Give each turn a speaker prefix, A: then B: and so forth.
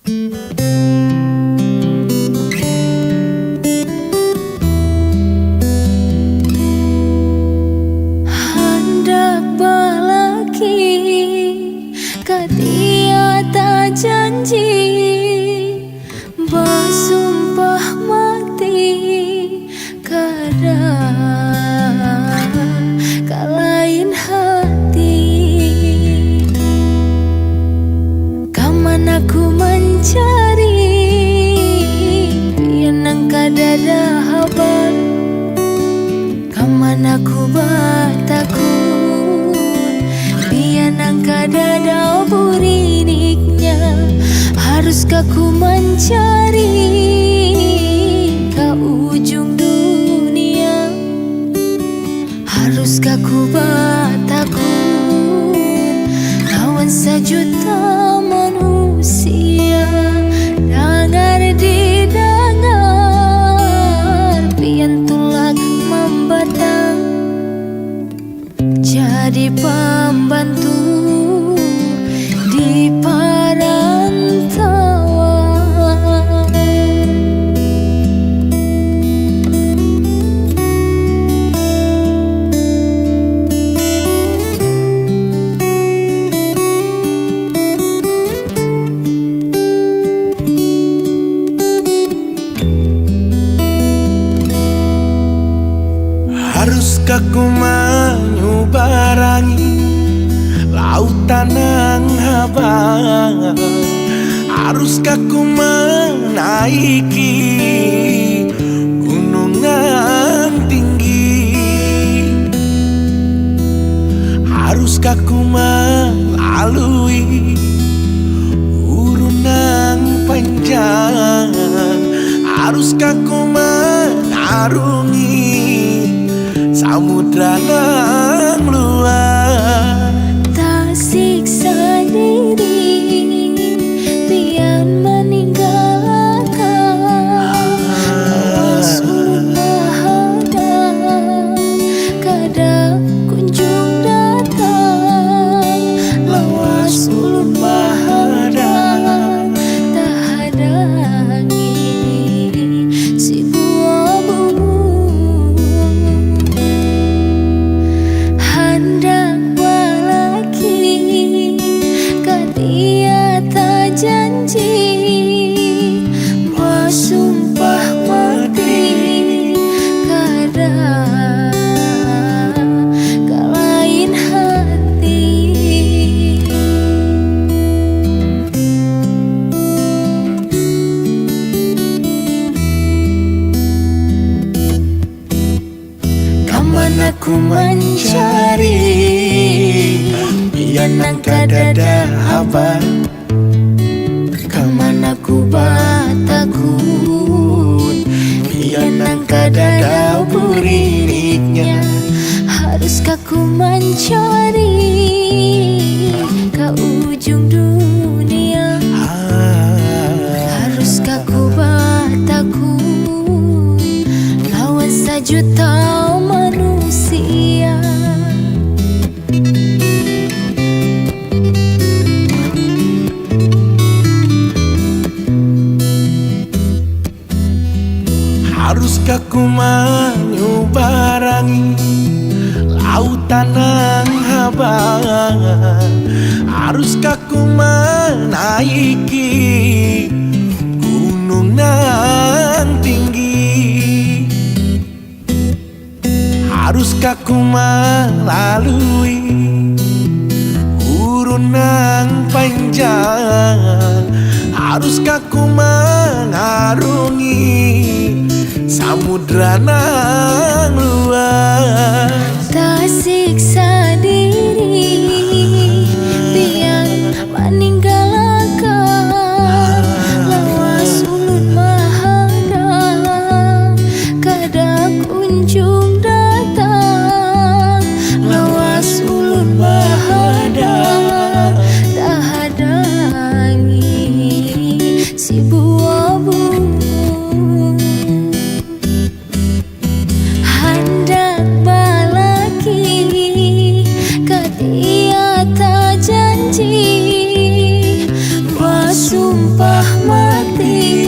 A: Hendak balaki katia tak janji bersumpah mati kada kalain hati. Kaman aku mencari yang kada ada habar. Kaman aku bertakut biar kada ada buriniknya. Haruskah ku mencari ke ujung dunia? Haruskah ku bertakut lawan sejuta manusia? Dengar didengar pian tulak membatang jadi pembantu di perantauan.
B: Haruskah ku menyubarangi lautan yang habang? Haruskah ku menaiki gunung yang tinggi? Haruskah ku melalui gurun yang panjang? Haruskah ku mengarungi samudra yang luas?
A: Tak siksa diri pian meninggalkan lawas ulun mahadang kada kunjung datang. Lawas ulun mahadang tak hadangi si buah bumi. Hendak balaki katia tak janji bersumpah mati kada kalain hati. Kaman aku mencari yang kada ada habar. Kaman aku bertakut yang kada ada buriniknya. Haruskah ku mencari ke ujung dunia? Haruskah ku bertakut lawan sejuta manusia?
B: Haruskah ku menyubarangi lautan yang habang? Haruskah ku menaiki gunung yang tinggi? Haruskah ku melalui gurun yang panjang? Haruskah ku mengarungi samudra yang luas?
A: Tak siksa diri pian meninggalkan lawas ulun mahadang kada kunjung datang. Lawas ulun mahadang tak hadangi si buah bumi. Hendak balaki sumpah mati.